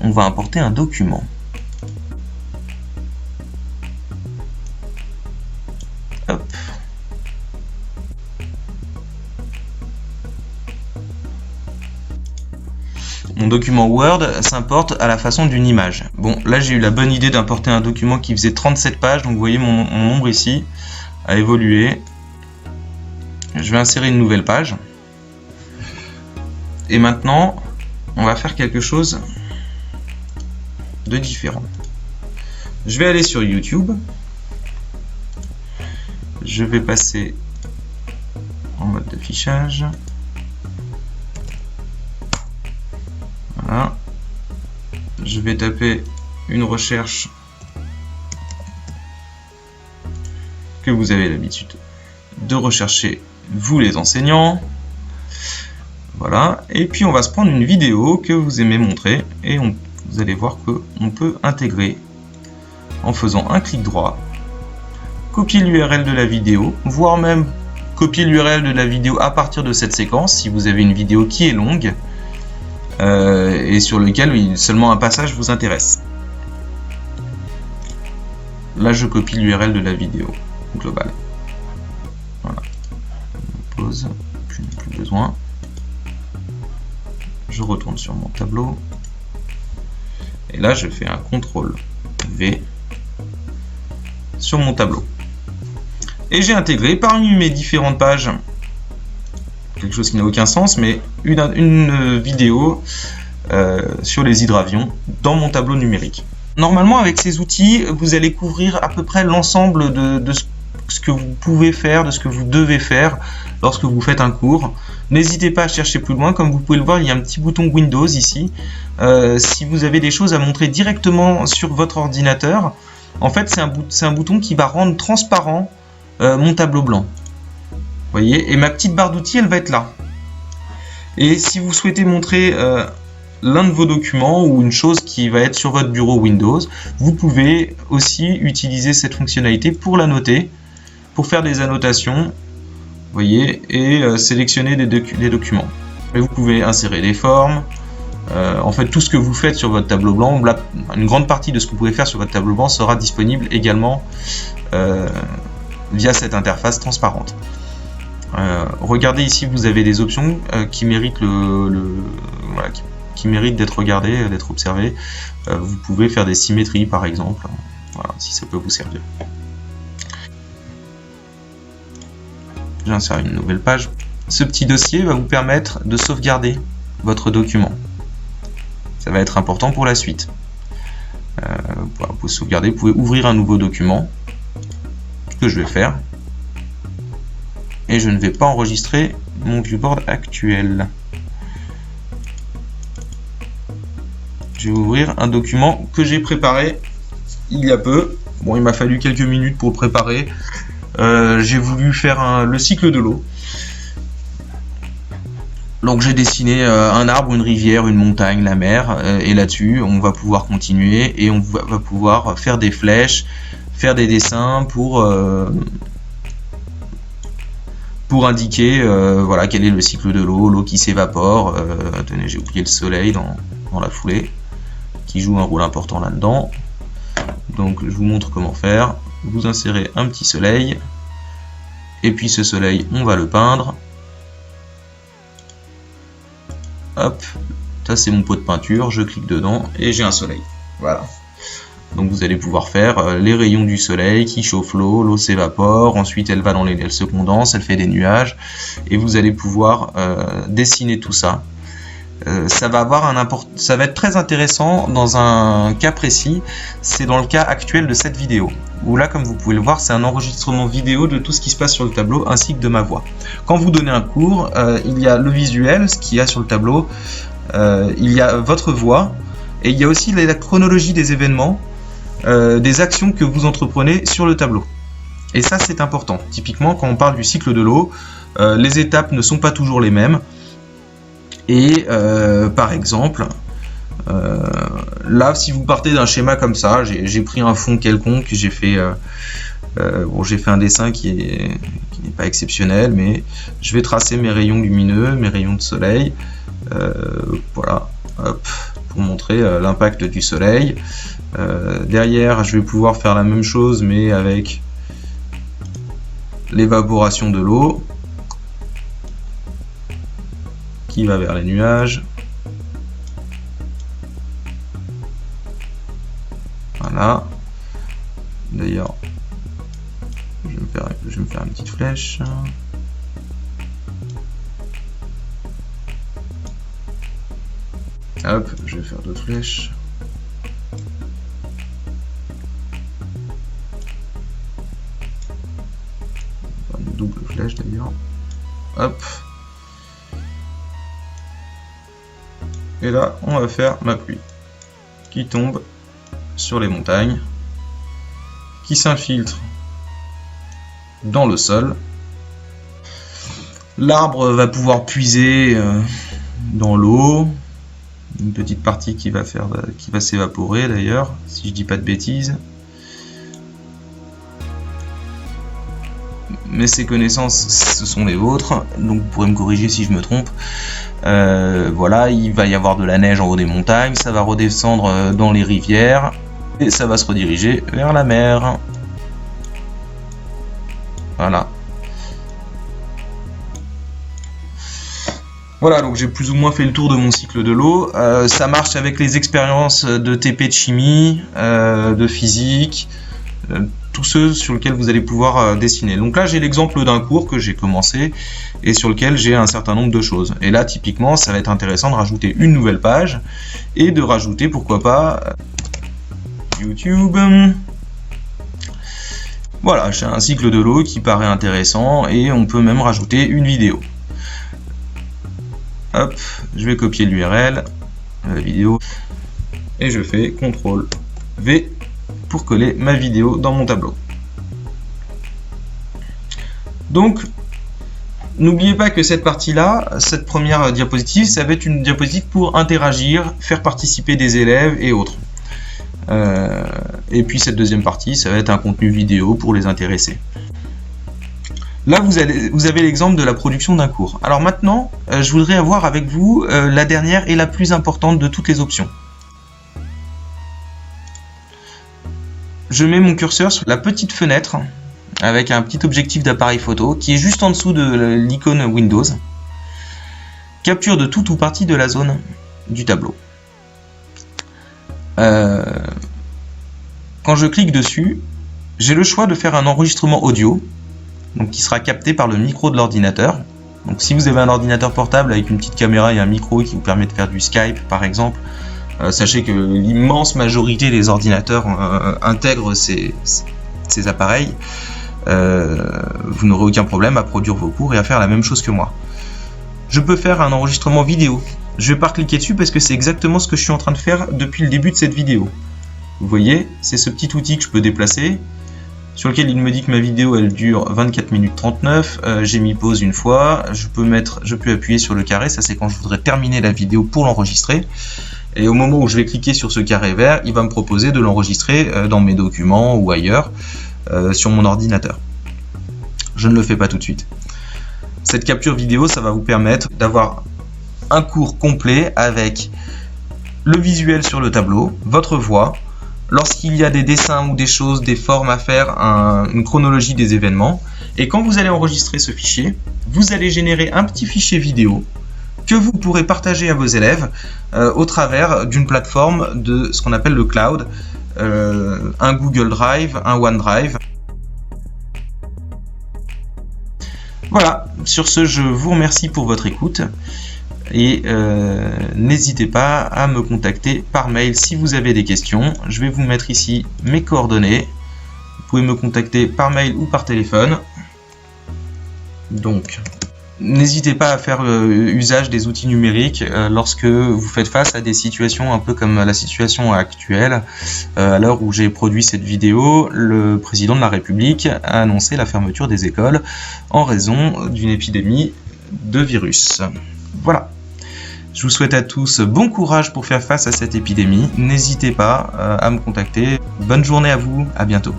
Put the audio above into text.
on va importer un document. Hop. Mon document Word s'importe à la façon d'une image. Bon, là j'ai eu la bonne idée d'importer un document qui faisait 37 pages, donc vous voyez mon nombre ici a évolué. Je vais insérer une nouvelle page. Et maintenant, on va faire quelque chose de différent. Je vais aller sur YouTube. Je vais passer en mode d'affichage. Voilà. Je vais taper une recherche que vous avez l'habitude de rechercher, vous les enseignants. Voilà. Et puis on va se prendre une vidéo que vous aimez montrer et vous allez voir qu'on peut intégrer en faisant un clic droit, copier l'URL de la vidéo, voire même copier l'URL de la vidéo à partir de cette séquence si vous avez une vidéo qui est longue et sur lequel seulement un passage vous intéresse. Là je copie l'URL de la vidéo globale. Voilà. On pose, je n'ai plus besoin. Je retourne sur mon tableau et là je fais un CTRL V sur mon tableau et j'ai intégré parmi mes différentes pages quelque chose qui n'a aucun sens, mais une vidéo sur les hydravions dans mon tableau numérique. Normalement avec ces outils vous allez couvrir à peu près l'ensemble de ce que vous pouvez faire, de ce que vous devez faire lorsque vous faites un cours. N'hésitez pas à chercher plus loin, comme vous pouvez le voir il y a un petit bouton Windows ici. Si vous avez des choses à montrer directement sur votre ordinateur, en fait c'est un bouton qui va rendre transparent mon tableau blanc. Vous voyez, et ma petite barre d'outils elle va être là. Et si vous souhaitez montrer l'un de vos documents ou une chose qui va être sur votre bureau Windows, vous pouvez aussi utiliser cette fonctionnalité pour la noter, pour faire des annotations, vous voyez, et sélectionner des documents. Et vous pouvez insérer des formes, en fait tout ce que vous faites sur votre tableau blanc, une grande partie de ce que vous pouvez faire sur votre tableau blanc sera disponible également via cette interface transparente. Regardez ici, vous avez des options qui méritent qui méritent d'être regardées, d'être observées. Vous pouvez faire des symétries par exemple, voilà, si ça peut vous servir. J'insère une nouvelle page. Ce petit dossier va vous permettre de sauvegarder votre document. Ça va être important pour la suite. Pour sauvegarder, vous pouvez ouvrir un nouveau document, ce que je vais faire. Et je ne vais pas enregistrer mon viewboard actuel. Je vais ouvrir un document que j'ai préparé il y a peu. Bon, il m'a fallu quelques minutes pour le préparer. J'ai voulu faire le cycle de l'eau. Donc j'ai dessiné un arbre, une rivière, une montagne, la mer, et là-dessus on va pouvoir continuer et on va pouvoir faire des flèches, faire des dessins pour indiquer voilà, quel est le cycle de l'eau, l'eau qui s'évapore. Tenez, j'ai oublié le soleil dans la foulée, qui joue un rôle important là-dedans. Donc je vous montre comment faire. Vous insérez un petit soleil, et puis ce soleil, on va le peindre. Hop, ça c'est mon pot de peinture, je clique dedans et j'ai un soleil. Voilà. Donc vous allez pouvoir faire les rayons du soleil qui chauffent l'eau, l'eau s'évapore, ensuite elle va elle se condense, elle fait des nuages, et vous allez pouvoir dessiner tout ça. Ça va être très intéressant dans un cas précis, c'est dans le cas actuel de cette vidéo, où là comme vous pouvez le voir c'est un enregistrement vidéo de tout ce qui se passe sur le tableau ainsi que de ma voix. Quand vous donnez un cours, il y a le visuel, ce qu'il y a sur le tableau, il y a votre voix, et il y a aussi la chronologie des événements, des actions que vous entreprenez sur le tableau. Et ça c'est important. Typiquement quand on parle du cycle de l'eau, les étapes ne sont pas toujours les mêmes. Et par exemple, là si vous partez d'un schéma comme ça, j'ai pris un fond quelconque, j'ai fait un dessin qui n'est pas exceptionnel, mais je vais tracer mes rayons lumineux, mes rayons de soleil, voilà, hop, pour montrer l'impact du soleil. Derrière, je vais pouvoir faire la même chose, mais avec l'évaporation de l'eau qui va vers les nuages. Voilà. D'ailleurs, je vais me faire une petite flèche. Hop, je vais faire d'autres flèches. Une double flèche d'ailleurs. Hop. Et là, on va faire ma pluie qui tombe sur les montagnes, qui s'infiltre dans le sol. L'arbre va pouvoir puiser dans l'eau. Une petite partie qui va s'évaporer d'ailleurs, si je dis pas de bêtises. Mais ces connaissances, ce sont les vôtres, donc vous pourrez me corriger si je me trompe. Voilà, il va y avoir de la neige en haut des montagnes, ça va redescendre dans les rivières, et ça va se rediriger vers la mer. Voilà. Voilà, donc j'ai plus ou moins fait le tour de mon cycle de l'eau. Ça marche avec les expériences de TP de chimie, de physique, tous ceux sur lesquels vous allez pouvoir dessiner. Donc là, j'ai l'exemple d'un cours que j'ai commencé et sur lequel j'ai un certain nombre de choses. Et là, typiquement, ça va être intéressant de rajouter une nouvelle page et de rajouter, pourquoi pas, YouTube. Voilà, j'ai un cycle de l'eau qui paraît intéressant et on peut même rajouter une vidéo. Hop, je vais copier l'URL, la vidéo, et je fais CTRL V pour coller ma vidéo dans mon tableau. Donc, n'oubliez pas que cette partie-là, cette première diapositive, ça va être une diapositive pour interagir, faire participer des élèves et autres. Et puis cette deuxième partie, ça va être un contenu vidéo pour les intéresser. Là, vous avez l'exemple de la production d'un cours. Alors maintenant, je voudrais avoir avec vous la dernière et la plus importante de toutes les options. Je mets mon curseur sur la petite fenêtre avec un petit objectif d'appareil photo qui est juste en dessous de l'icône Windows. Capture de tout ou partie de la zone du tableau. Quand je clique dessus, j'ai le choix de faire un enregistrement audio, donc qui sera capté par le micro de l'ordinateur. Donc si vous avez un ordinateur portable avec une petite caméra et un micro qui vous permet de faire du Skype par exemple, sachez que l'immense majorité des ordinateurs intègrent ces appareils. Vous n'aurez aucun problème à produire vos cours et à faire la même chose que moi. Je peux faire un enregistrement vidéo. Je ne vais pas cliquer dessus parce que c'est exactement ce que je suis en train de faire depuis le début de cette vidéo. Vous voyez, c'est ce petit outil que je peux déplacer, sur lequel il me dit que ma vidéo elle dure 24 minutes 39, j'ai mis pause une fois, je peux appuyer sur le carré, ça c'est quand je voudrais terminer la vidéo pour l'enregistrer, et au moment où je vais cliquer sur ce carré vert, il va me proposer de l'enregistrer dans mes documents ou ailleurs, sur mon ordinateur. Je ne le fais pas tout de suite. Cette capture vidéo, ça va vous permettre d'avoir un cours complet avec le visuel sur le tableau, votre voix, lorsqu'il y a des dessins ou des choses, des formes à faire, une chronologie des événements. Et quand vous allez enregistrer ce fichier, vous allez générer un petit fichier vidéo que vous pourrez partager à vos élèves au travers d'une plateforme de ce qu'on appelle le cloud, un Google Drive, un OneDrive. Voilà, sur ce, je vous remercie pour votre écoute. Et n'hésitez pas à me contacter par mail si vous avez des questions. Je vais vous mettre ici mes coordonnées. Vous pouvez me contacter par mail ou par téléphone. Donc, n'hésitez pas à faire usage des outils numériques lorsque vous faites face à des situations un peu comme la situation actuelle. À l'heure où j'ai produit cette vidéo, le président de la République a annoncé la fermeture des écoles en raison d'une épidémie de virus. Voilà. Je vous souhaite à tous bon courage pour faire face à cette épidémie. N'hésitez pas à me contacter. Bonne journée à vous, à bientôt.